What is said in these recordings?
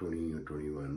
20 or 21,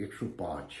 105,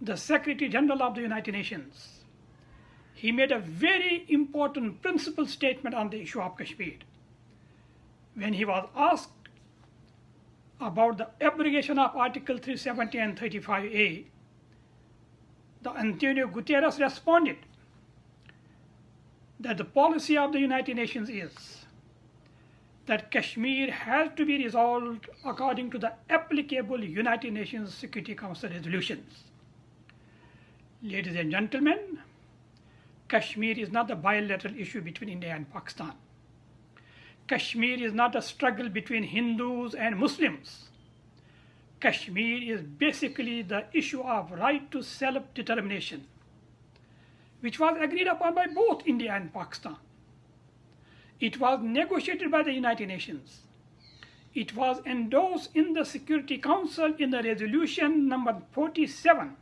the Secretary General of the United Nations, he made a very important principal statement on the issue of Kashmir. When he was asked about the abrogation of Article 370 and 35A, the Antonio Guterres responded that the policy of the United Nations is that Kashmir has to be resolved according to the applicable United Nations Security Council resolutions. Ladies and gentlemen, Kashmir is not a bilateral issue between India and Pakistan. Kashmir is not a struggle between Hindus and Muslims. Kashmir is basically the issue of right to self-determination, which was agreed upon by both India and Pakistan. It was negotiated by the United Nations. It was endorsed in the Security Council in the resolution number 47,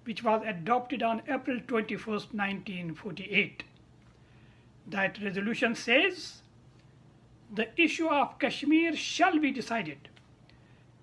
which was adopted on April 21st, 1948. That resolution says the issue of Kashmir shall be decided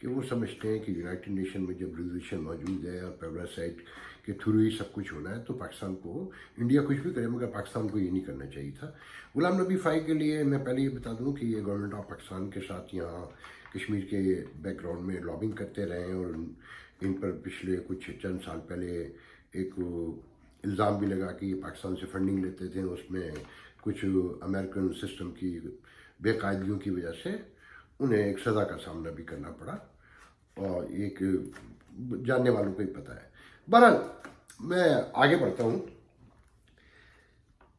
کہ وہ سمجھتے ہیں کہ United nation میں جب resolution موجود ہے اور پیراسائٹ کے تھرو ہی سب کچھ ہونا ہے تو پاکستان کو, انڈیا کچھ بھی کرے مگر پاکستان کو یہ نہیں کرنا چاہیے تھا. غلام نبی فائی کے لیے میں پہلے یہ بتا دوں کہ یہ گورنمنٹ آف پاکستان کے ساتھ یہاں کشمیر کے بیک گراؤنڈ میں لابنگ کرتے رہے ہیں, اور ان پر پچھلے کچھ چند سال پہلے ایک الزام بھی لگا کہ یہ پاکستان سے فنڈنگ لیتے تھے, اس میں کچھ امریکن سسٹم کی بے قاعدگیوں کی وجہ سے انہیں ایک سزا کا سامنا بھی کرنا پڑا, اور ایک جاننے والوں کو ہی پتہ ہے. بہرحال میں آگے بڑھتا ہوں.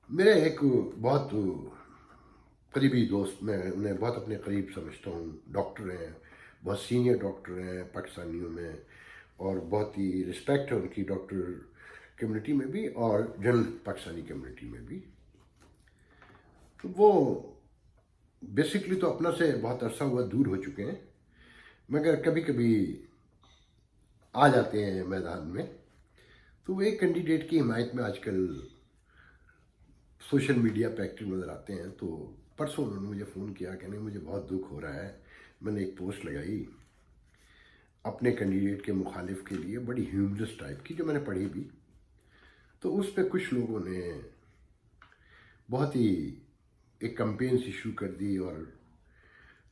میرے ایک بہت قریبی دوست, میں انہیں بہت اپنے قریب سمجھتا ہوں, ڈاکٹر ہیں, بہت سینئر ڈاکٹر ہیں پاکستانیوں میں, اور بہت ہی رسپیکٹ ہے ان کی ڈاکٹر کمیونٹی میں بھی اور جنرل پاکستانی کمیونٹی میں بھی. تو وہ بیسکلی تو اپنا سے بہت عرصہ ہوا دور ہو چکے ہیں, مگر کبھی کبھی آ جاتے ہیں میدان میں. تو وہ ایک کینڈیڈیٹ کی حمایت میں آج کل سوشل میڈیا پہ ایکٹیو نظر آتے ہیں. تو پرسوں انہوں نے مجھے فون کیا, کہنے مجھے بہت دکھ ہو رہا ہے, میں نے ایک پوسٹ لگائی اپنے کینڈیڈیٹ کے مخالف کے لیے, بڑی ہیومرس ٹائپ کی, جو میں نے پڑھی بھی. تو اس پہ کچھ لوگوں نے بہت ہی ایک کمپینس ایشو کر دی اور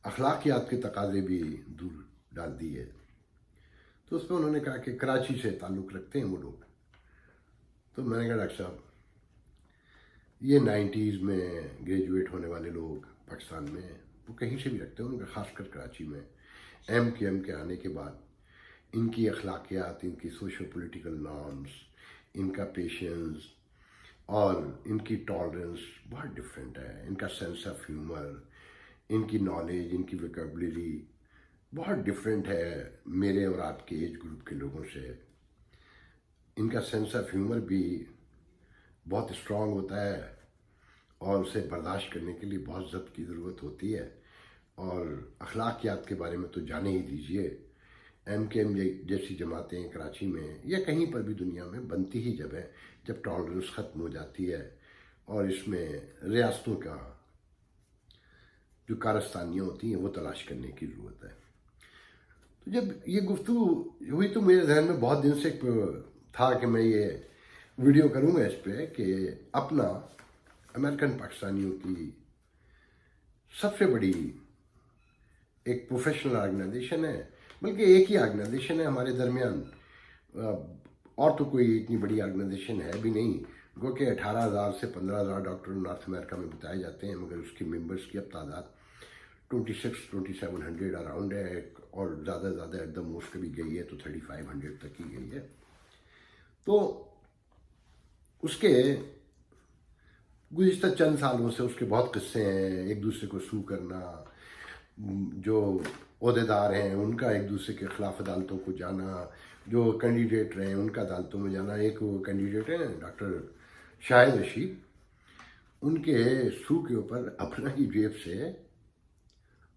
اخلاقیات کے تقاضے بھی دور ڈال دی ہے. تو اس میں انہوں نے کہا کہ کراچی سے تعلق رکھتے ہیں وہ لوگ. تو میں نے کہا ڈاکٹر صاحب یہ 90s میں گریجویٹ ہونے والے لوگ پاکستان میں وہ کہیں سے بھی رکھتے ہیں, ان کا خاص کر کراچی میں ایم کے آنے کے بعد ان کی اخلاقیات, ان کی سوشل پولیٹیکل نارمز, ان کا پیشنس اور ان کی ٹالرنس بہت ڈفرینٹ ہے. ان کا سینس آف ہیومر, ان کی نالج, ان کی ویکیبلری بہت ڈفرینٹ ہے میرے اور آپ کے ایج گروپ کے لوگوں سے. ان کا سینس آف ہیومر بھی بہت اسٹرانگ ہوتا ہے اور اسے برداشت کرنے کے لیے بہت ضبط کی ضرورت ہوتی ہے. اور اخلاقیات کے بارے میں تو جانے ہی دیجئے, ایم جیسی جماعتیں کراچی میں یا کہیں پر بھی دنیا میں بنتی ہی جب ہے جب ٹالرنس ختم ہو جاتی ہے, اور اس میں ریاستوں کا جو کارستانیاں ہوتی ہیں وہ تلاش کرنے کی ضرورت ہے. تو جب یہ گفتگو ہوئی تو میرے ذہن میں بہت دن سے تھا کہ میں یہ ویڈیو کروں گا اس پہ کہ اپنا امریکن پاکستانیوں کی سب سے بڑی ایک پروفیشنل آرگنائزیشن ہے, بلکہ ایک ہی آرگنائزیشن ہے ہمارے درمیان, اور تو کوئی اتنی بڑی آرگنائزیشن ہے بھی نہیں. گو کہ 18,000 سے 15,000 ڈاکٹر نارتھ امریکہ میں بتائے جاتے ہیں, مگر اس کی ممبرس کی اب تعداد 2600-2700 اراؤنڈ ہے, اور زیادہ ایٹ دا موسٹ کبھی گئی ہے تو 3500 تک ہی گئی ہے. تو اس کے گزشتہ چند سالوں سے اس کے بہت قصے ہیں, ایک دوسرے کو سو کرنا, جو عہدیدار ہیں ان کا ایک دوسرے کے خلاف عدالتوں کو جانا, جو کینڈیڈیٹ رہے ہیں ان کا عدالتوں میں جانا. ایک وہ کینڈیڈیٹ ہیں ڈاکٹر شاہد رشید, ان کے سو کے اوپر اپنا ہی جیب سے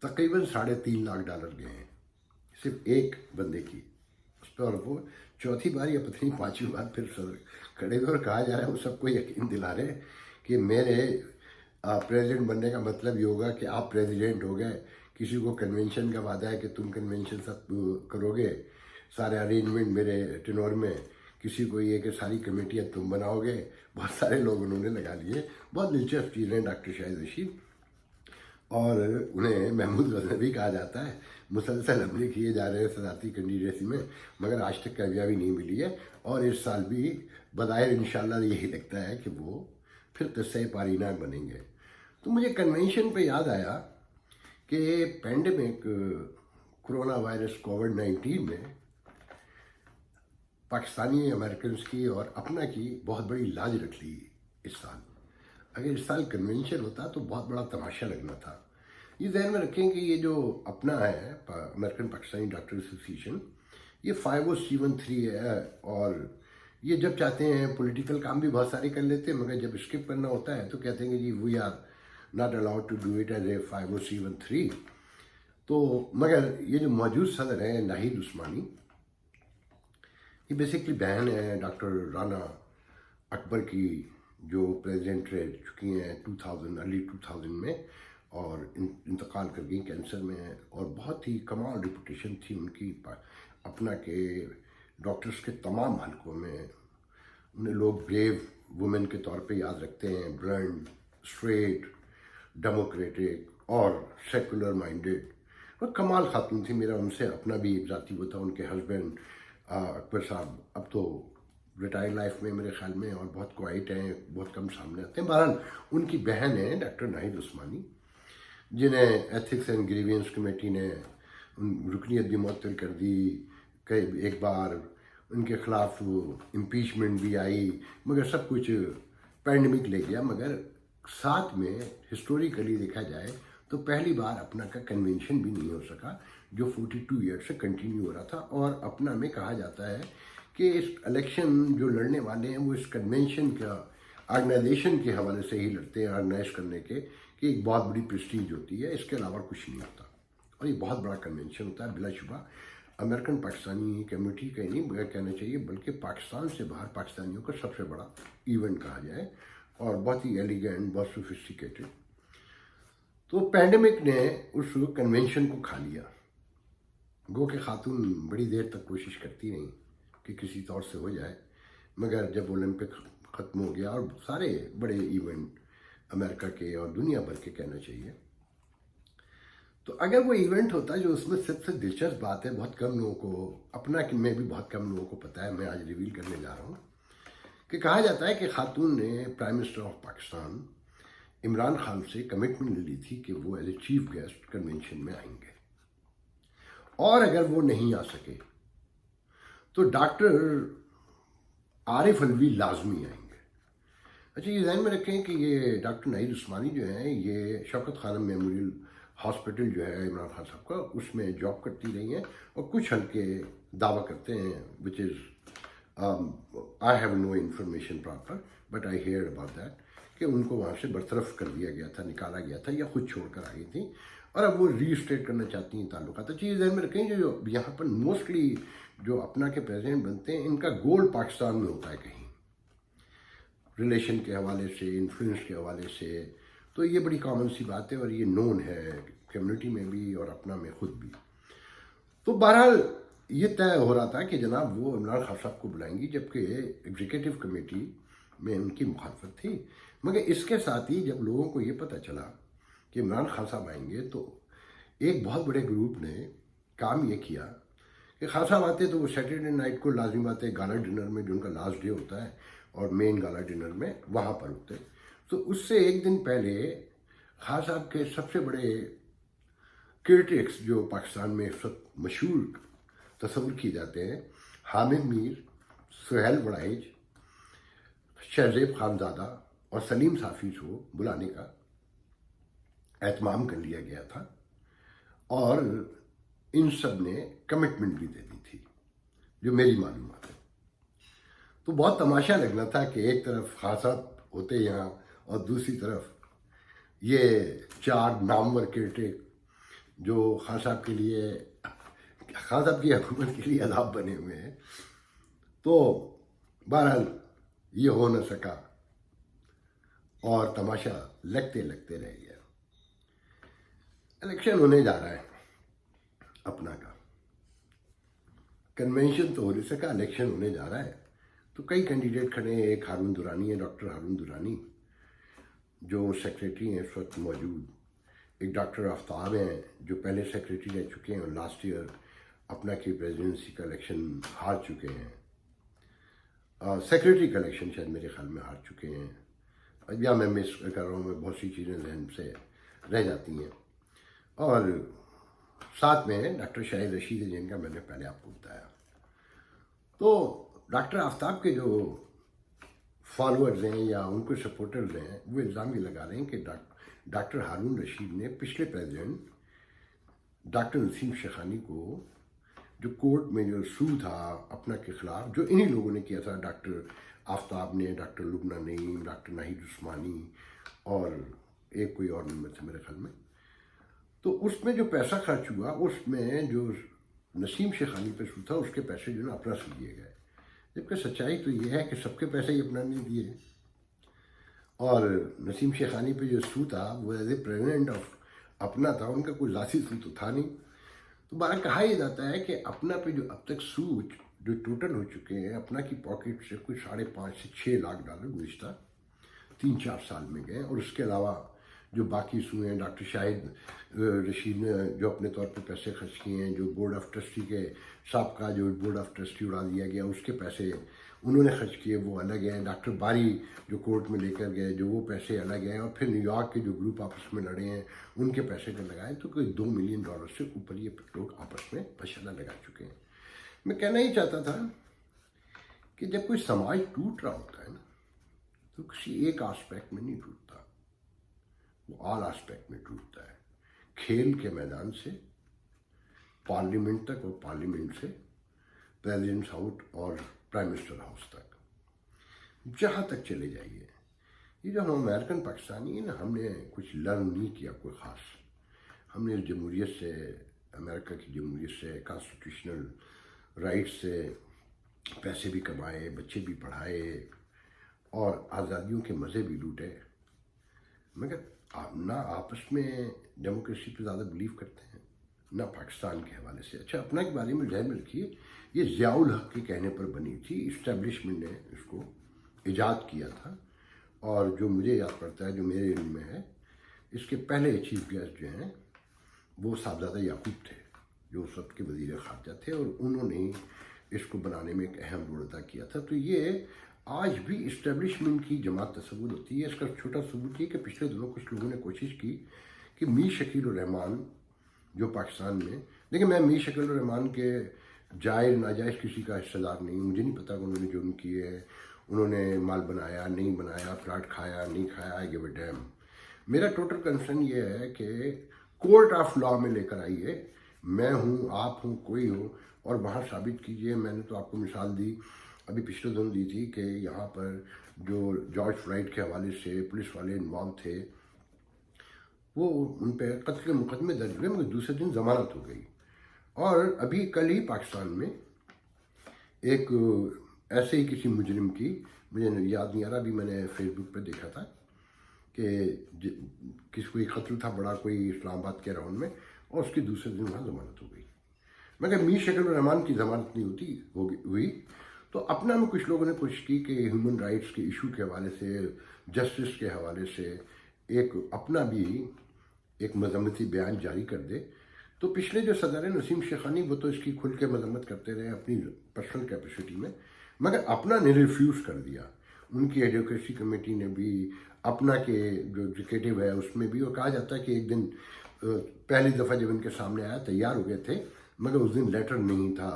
تقریباً $3.5 لاکھ گئے ہیں, صرف ایک بندے کی اس پہ. اور وہ چوتھی بار یا پتہ نہیں 5ویں بار پھر صدر کھڑے ہوئے, اور کہا جا رہا ہے وہ سب کو یقین دلا رہے کہ میرے پریزیڈنٹ بننے کا مطلب یہ ہوگا کہ آپ پریزیڈنٹ ہو گئے. کسی کو کنونشن کا وعدہ ہے کہ تم کنونشن سب کرو گے, سارے ارینجمنٹ میرے ٹینور میں, کسی کو یہ کہ ساری کمیٹیاں تم بناؤ گے. بہت سارے لوگ انہوں نے لگا لیے. بہت دلچسپ چیزیں ڈاکٹر شاہد رشید, اور انہیں محمود غزنوی کہا جاتا ہے. مسلسل حملے کیے جا رہے ہیں صدارتی کینڈیڈیسی میں, مگر آج تک کامیابی نہیں ملی ہے. اور اس سال بھی بظاہر انشاءاللہ یہی لگتا ہے کہ وہ پھر قصہ پارینہ بنیں گے. تو مجھے کنونشن پہ یاد آیا کہ پینڈیمک کرونا وائرس کووڈ-19 میں پاکستانی امریکنز کی اور اپنا کی بہت بڑی لاج رکھ لی اس سال. اگر اس سال کنونشن ہوتا تو بہت بڑا تماشا لگنا تھا. یہ ذہن میں رکھیں کہ یہ جو اپنا ہے امریکن پاکستانی ڈاکٹر ایسوسیشن, یہ 5073 ہے, اور یہ جب چاہتے ہیں پولیٹیکل کام بھی بہت سارے کر لیتے ہیں, مگر جب اسکپ کرنا ہوتا ہے تو کہتے ہیں کہ جی we are not allowed to do it as a 5073. تو مگر یہ جو موجود صدر ہیں ناہید عثمانی, یہ بیسکلی بہن ہے ڈاکٹر رانا اکبر کی, جو پریزیڈنٹ رہ چکی ہیں ارلی 2000 میں, اور انتقال کر گئی کینسر میں، اور بہت ہی کمال ریپوٹیشن تھی ان کی اپنا کہ ڈاکٹرز کے تمام حلقوں میں انہیں لوگ بریو وومن کے طور پہ یاد رکھتے ہیں، بلنڈ، اسٹریٹ، ڈیموکریٹک اور سیکولر مائنڈیڈ، اور کمال خاتون تھی. میرا ان سے اپنا بھی ایک ذاتی وہ تھا. ان کے ہسبینڈ اکبر صاحب اب تو ریٹائر لائف میں میرے خیال میں، اور بہت کوائٹ ہیں، بہت کم سامنے آتے ہیں. بہرحال ان کی بہن ہیں ڈاکٹر ناہید عثمانی، جنہیں ایتھکس اینڈ گریوینس کمیٹی نے رکنیت بھی معطل کر دی. ایک بار ان کے خلاف امپیچمنٹ بھی آئی، مگر سب کچھ پینڈمک لے گیا. مگر ساتھ میں ہسٹوریکلی دیکھا جائے تو پہلی بار اپنا کا کنونشن بھی نہیں ہو سکا جو 42 ایئر سے کنٹینیو ہو رہا تھا. اور اپنا میں کہا جاتا ہے کہ اس الیکشن جو لڑنے والے ہیں وہ اس کنونشن کا آرگنائزیشن کے حوالے سے ہی لڑتے ہیں، آرگنائز کرنے کے، کہ ایک بہت بڑی پریسٹیج ہوتی ہے، اس کے علاوہ کچھ نہیں ہوتا. اور یہ بہت بڑا کنونشن ہوتا ہے بلا شبہ. امریکن پاکستانی کمیونٹی کا ہی نہیں کہنا چاہیے، بلکہ پاکستان سے باہر پاکستانیوں کا سب سے بڑا ایونٹ کہا جائے، اور بہت ہی ایلیگنٹ، بہت سوفسٹیکیٹڈ. تو پینڈیمک نے اس کنونشن کو کھا لیا. گو کہ خاتون بڑی دیر تک کوشش کرتی رہیں کہ کسی طور سے ہو جائے، مگر جب اولمپک ختم ہو گیا اور سارے بڑے ایونٹ امریکہ کے اور دنیا بھر کے کہنا چاہیے، تو اگر وہ ایونٹ ہوتا جو اس میں سب سے دلچسپ بات ہے، بہت کم لوگوں کو، اپنا کہ میں بھی بہت کم لوگوں کو پتہ ہے، میں آج ریویل کرنے جا رہا ہوں، کہ کہا جاتا ہے کہ خاتون نے prime minister of Pakistan Imran Khan سے کمٹمنٹ لی تھی کہ وہ as a chief guest convention میں آئیں گے، اور اگر وہ نہیں آ سکے تو ڈاکٹر عارف الوی لازمی آئیں گے. اچھا، یہ ذہن میں رکھیں کہ یہ ڈاکٹر ناہید عثمانی جو ہیں، یہ شوکت خانم میموریل ہاسپٹل جو ہے عمران خان صاحب کا، اس میں جاب کرتی رہی ہیں، اور کچھ حلقے دعویٰ کرتے ہیں which is I have no information proper but I hear about that, کہ ان کو وہاں سے برطرف کر دیا گیا تھا، نکالا گیا تھا، یا خود چھوڑ کر آئی تھیں، اور اب وہ ری اسٹیٹ کرنا چاہتی ہیں تعلقات. اچھا، یہ ذہن میں رکھیں جو یہاں پر موسٹلی جو اپنا کے پریزیڈنٹ بنتے ہیں، ان کا گول پاکستان میں ہوتا ہے کہیں ریلیشن کے حوالے سے، انفلوئنس کے حوالے سے. تو یہ بڑی کامن سی بات ہے، اور یہ نون ہے کمیونٹی میں بھی اور اپنا میں خود بھی. تو بہرحال یہ طے ہو رہا تھا کہ جناب وہ عمران خان صاحب کو بلائیں گی، جبکہ ایگزیکٹو کمیٹی میں ان کی مخالفت تھی. مگر اس کے ساتھ ہی جب لوگوں کو یہ پتہ چلا کہ عمران خان صاحب آئیں گے، تو ایک بہت بڑے گروپ نے کام یہ کیا کہ خان صاحب آتے تو وہ سیٹرڈے نائٹ کو لازمی بات ہے گالا ڈنر میں، جو ان کا لاسٹ ڈے ہوتا ہے اور مین گالا ڈنر میں، وہاں پر ہوتے. تو اس سے ایک دن پہلے خان صاحب کے سب سے بڑے کرٹکس جو پاکستان میں اس وقت مشہور تصور کیے جاتے ہیں، حامد میر، سہیل وڑائج، شہزیب خانزادہ اور سلیم صافی کو بلانے کا اہتمام کر لیا گیا تھا، اور ان سب نے کمٹمنٹ بھی دے دی تھی جو میری معلومات ہے. تو بہت تماشا لگنا تھا کہ ایک طرف خان صاحب ہوتے یہاں، اور دوسری طرف یہ چار نامور کرٹک جو خان صاحب کے لیے، خان صاحب کی حکومت کے لیے عذاب بنے ہوئے ہیں. تو بہرحال یہ ہو نہ سکا، اور تماشا لگتے لگتے رہ گیا. الیکشن ہونے جا رہا ہے اپنا کا، کنونشن تو ہو نہیں سکا، الیکشن ہونے جا رہا ہے. تو کئی کینڈیڈیٹ کھڑے ہیں. ایک ہارون دورانی ہے، ڈاکٹر ہارون دورانی، جو سیکریٹری ہیں اس وقت موجود. ایک ڈاکٹر آفتاب ہیں جو پہلے سیکریٹری رہ چکے ہیں اور لاسٹ ایئر اپنا کی پریزیڈنسی کا الیکشن ہار چکے ہیں. سیکریٹری کا الیکشن شاید میرے خیال میں ہار چکے ہیں، یا میں مس کر رہا ہوں، میں بہت سی چیزیں ذہن سے رہ جاتی ہیں. اور ساتھ میں ڈاکٹر شاہد رشید ہے، جن کا میں نے پہلے آپ کو بتایا. تو ڈاکٹر آفتاب کے جو فالوورز ہیں یا ان کے سپورٹرز ہیں، وہ الزام یہ لگا رہے ہیں کہ ڈاکٹر ہارون رشید نے پچھلے پریزیڈنٹ ڈاکٹر نسیم شیخانی کو جو کورٹ میں جو سو تھا اپنا کے خلاف، جو انہی لوگوں نے کیا تھا، ڈاکٹر آفتاب نے، ڈاکٹر لبنہ نعیم، ڈاکٹر ناہید عثمانی، اور ایک کوئی اور ممبر تھا میرے خیال میں. تو اس میں جو پیسہ خرچ ہوا، اس میں جو نسیم شیخانی پہ سو تھا، اس کے پیسے جو نا اپنا سو دیے گئے. جبکہ سچائی تو یہ ہے کہ سب کے پیسے ہی اپنا نہیں دیے. اور نسیم شیخانی پہ جو سو تھا وہ ایز اے پریزیڈنٹ آف اپنا تھا، ان کا کوئی ذاتی سود تو تھا نہیں. تو بارہ کہا یہ جاتا ہے کہ اپنا پہ جو اب تک سود جو ٹوٹل ہو چکے ہیں اپنا کی پاکٹ سے کوئی $5.5 سے 6 لاکھ گزشتہ 3-4 سال میں گئے. اور اس کے علاوہ جو باقی سوئے ہیں، ڈاکٹر شاہد رشید نے جو اپنے طور پہ پیسے خرچ کیے ہیں، جو بورڈ آف ٹرسٹی کے سابقہ جو بورڈ آف ٹرسٹی اڑا دیا گیا اس کے پیسے انہوں نے خرچ کیے وہ الگ ہیں. ڈاکٹر باری جو کورٹ میں لے کر گئے جو وہ پیسے الگ ہیں. اور پھر نیو یارک کے جو گروپ آپس میں لڑے ہیں ان کے پیسے جو لگائے تو کوئی $2 ملین سے اوپر یہ لوگ آپس میں ماشاءاللہ لگا چکے ہیں. میں کہنا ہی چاہتا تھا کہ جب کوئی سماج ٹوٹ رہا ہوتا ہے نا تو کسی ایک آسپیکٹ میں نہیں ٹوٹتا، وہ آل آسپیکٹ میں ٹوٹتا ہے. کھیل کے میدان سے پارلیمنٹ تک اور پارلیمنٹ سے پریزیڈنٹ ہاؤس اور پرائم منسٹر ہاؤس تک، جہاں تک چلے جائیے. یہ جو ہم امریکن پاکستانی ہیں نا، ہم نے کچھ لرن نہیں کیا کوئی خاص. ہم نے جمہوریت سے، امریکہ کی جمہوریت سے، کانسٹیٹیوشنل رائٹ سے پیسے بھی کمائے، بچے بھی پڑھائے اور آزادیوں کے مزے بھی لوٹے، مگر نہ آپس میں ڈیموکریسی پہ زیادہ بلیو کرتے ہیں نہ پاکستان کے حوالے سے. اچھا، اپنا کے بارے میں ذہن میں رکھیے، یہ ضیاء الحق کے کہنے پر بنی تھی، اسٹیبلشمنٹ نے اس کو ایجاد کیا تھا. اور جو مجھے یاد پڑتا ہے، جو میرے علم میں ہے، اس کے پہلے چیف گیسٹ جو ہیں وہ صاحبزادہ یعقوب تھے جو اس وقت کے وزیر خارجہ تھے، اور انہوں نے اس کو بنانے میں ایک اہم رول ادا کیا تھا. تو یہ آج بھی اسٹیبلشمنٹ کی جماعت تصور ہوتی ہے. اس کا چھوٹا ثبوت یہ کہ پچھلے دنوں کچھ لوگوں نے کوشش کی کہ میر شکیل الرحمان جو پاکستان میں، لیکن میں میر شکیل الرحمان کے جائز ناجائز کسی کا حصہ دار نہیں، مجھے نہیں پتا کہ انہوں نے جرم کیے ہے، انہوں نے مال بنایا نہیں بنایا، پلاٹ کھایا نہیں کھایا، آئی گیو اے ڈیم. میرا ٹوٹل کنسرن یہ ہے کہ کورٹ آف لا میں لے کر آئیے، میں ہوں، آپ ہوں، کوئی ہو، اور وہاں ثابت کیجئے. میں نے تو آپ کو مثال دی، ابھی پچھلے دن دی تھی، کہ یہاں پر جو جارج فلائیڈ کے حوالے سے پولیس والے انوالو تھے، وہ ان پہ قتل کے مقدمے درج ہوئے مگر دوسرے دن ضمانت ہو گئی. اور ابھی کل ہی پاکستان میں ایک ایسے ہی کسی مجرم کی، مجھے یاد نہیں آ رہا، ابھی میں نے فیس بک پہ دیکھا تھا کہ کسی کوئی قتل تھا بڑا، کوئی اسلام آباد کے اراؤنڈ میں، اور اس کی دوسرے دن وہاں ضمانت ہو گئی. مگر میر شکیل الرحمان کی ضمانت نہیں ہوئی. تو اپنا میں کچھ لوگوں نے کوشش کی کہ ہیومن رائٹس کے ایشو کے حوالے سے، جسٹس کے حوالے سے ایک اپنا بھی ایک مذمتی بیان جاری کر دے. تو پچھلے جو صدر نسیم شیخانی، وہ تو اس کی کھل کے مذمت کرتے رہے اپنی پرسنل کیپیسٹی میں، مگر اپنا نے ریفیوز کر دیا. ان کی ایڈوکیسی کمیٹی نے بھی، اپنا کے جو ایگزیکٹو ہے اس میں بھی، اور کہا جاتا ہے کہ ایک دن پہلی دفعہ جب ان کے سامنے آیا تیار ہو گئے تھے، مگر اس دن لیٹر نہیں تھا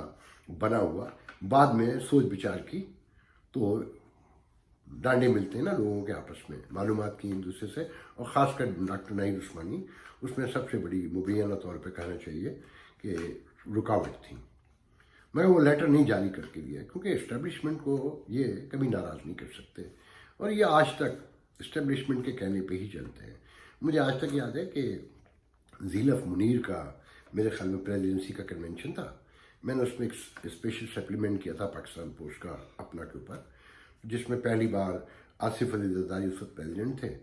بنا ہوا. بعد میں سوچ بچار کی تو ڈانڈے ملتے ہیں نا لوگوں کے آپس میں، معلومات کی ایک دوسرے سے، اور خاص کر ڈاکٹر نعید عثمانی اس میں سب سے بڑی مبینہ طور پہ کہنا چاہیے کہ رکاوٹ تھی. مگر وہ لیٹر نہیں جاری کر کے دیا کیونکہ اسٹیبلشمنٹ کو یہ کبھی ناراض نہیں کر سکتے، اور یہ آج تک اسٹیبلشمنٹ کے کہنے پہ ہی چلتے ہیں. مجھے آج تک یاد ہے کہ زیلف منیر کا میرے خیال میں پریزیڈنسی کا کنونشن تھا، میں نے اس میں ایک اسپیشل سپلیمنٹ کیا تھا پاکستان پوسٹ کا اپنا کے اوپر، جس میں پہلی بار آصف علی زرداری اس وقت پریزیڈنٹ تھے،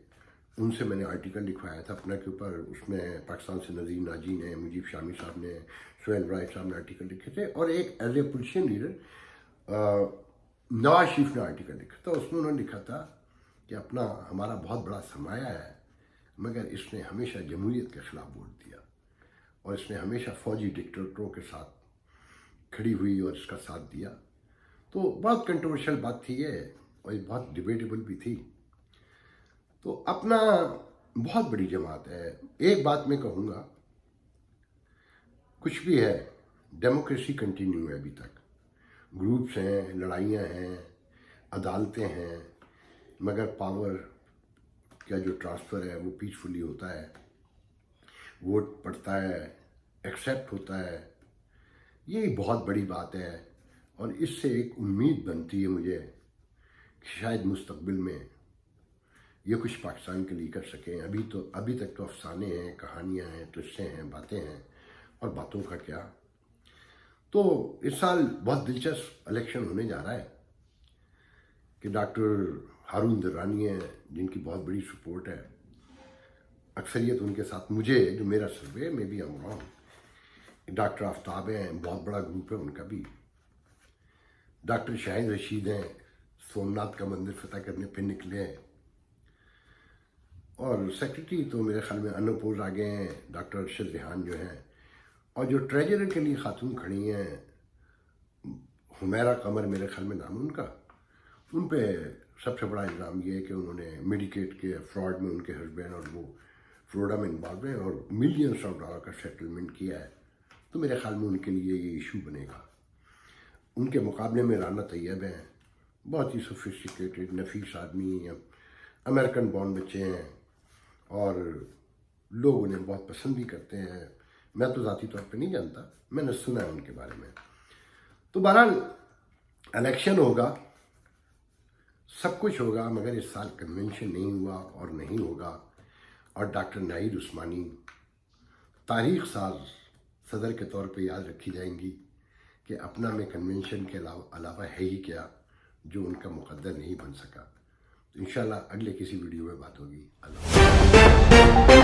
ان سے میں نے آرٹیکل لکھوایا تھا اپنا کے اوپر. اس میں پاکستان سے نذیر ناجی نے، مجیب شامی صاحب نے، سہیل رائٹ صاحب نے آرٹیکل لکھے تھے، اور ایک as a opposition leader Nawaz Sharif نے آرٹیکل لکھا تھا. اس میں انہوں نے لکھا تھا کہ اپنا ہمارا بہت بڑا سرمایہ ہے، مگر اس نے ہمیشہ جمہوریت کے خلاف ووٹ دیا، اور اس نے ہمیشہ فوجی ڈکٹیٹروں کے ساتھ کھڑی ہوئی اور اس کا ساتھ دیا. تو بہت کنٹروورشل بات تھی یہ، اور بہت ڈیبیٹیبل بھی تھی. تو اپنا بہت بڑی جماعت ہے. ایک بات میں کہوں گا، کچھ بھی ہے، ڈیموکریسی کنٹینیو ہے ابھی تک. گروپس ہیں، لڑائیاں ہیں، عدالتیں ہیں، مگر پاور کا جو ٹرانسفر ہے وہ پیسفلی ہوتا ہے، ووٹ پڑتا ہے، ایکسیپٹ ہوتا ہے. یہ بہت بڑی بات ہے، اور اس سے ایک امید بنتی ہے مجھے کہ شاید مستقبل میں یہ کچھ پاکستان کے لیے کر سکیں. ابھی تک تو افسانے ہیں، کہانیاں ہیں، قصے ہیں، باتیں ہیں، اور باتوں کا کیا. تو اس سال بہت دلچسپ الیکشن ہونے جا رہا ہے کہ ڈاکٹر ہارون درانی ہیں جن کی بہت بڑی سپورٹ ہے، اکثریت ان کے ساتھ مجھے جو میرا سروے میں بھی ہم رہا ہوں، ڈاکٹر آفتاب ہیں، بہت بڑا گروپ ہے ان کا بھی، ڈاکٹر شاہد رشید ہیں، سومناتھ کا مندر فتح کرنے پہ نکلے ہیں، اور سیکرٹری تو میرے خیال میں انوپور آگے ہیں، ڈاکٹر ارشد ریحان جو ہیں، اور جو ٹریجرر کے لیے خاتون کھڑی ہیں حمیرہ قمر میرے خیال میں نام ان کا، ان پہ سب سے بڑا الزام یہ ہے کہ انہوں نے میڈیکیٹ کے فراڈ میں ان کے ہسبینڈ اور وہ فلوریڈا میں انوالو ہیں اور ملینس آف ڈالر کا سیٹلمنٹ کیا ہے، تو میرے خیال میں ان کے لیے یہ ایشو بنے گا۔ ان کے مقابلے میں رانا طیب ہیں، بہت ہی سوفسٹیکیٹڈ نفیس آدمی ہیں، امریکن بورن بچے ہیں اور لوگ انہیں بہت پسند بھی کرتے ہیں۔ میں تو ذاتی طور پہ نہیں جانتا، میں نے سنا ہے ان کے بارے میں۔ تو بہرحال الیکشن ہوگا، سب کچھ ہوگا، مگر اس سال کنونشن نہیں ہوا اور نہیں ہوگا، اور ڈاکٹر ناہید عثمانی تاریخ ساز صدر کے طور پہ یاد رکھی جائیں گی کہ اپنا میں کنونشن کے علاوہ ہے ہی کیا جو ان کا مقدر نہیں بن سکا۔ انشاءاللہ اگلے کسی ویڈیو میں بات ہوگی۔ اللہ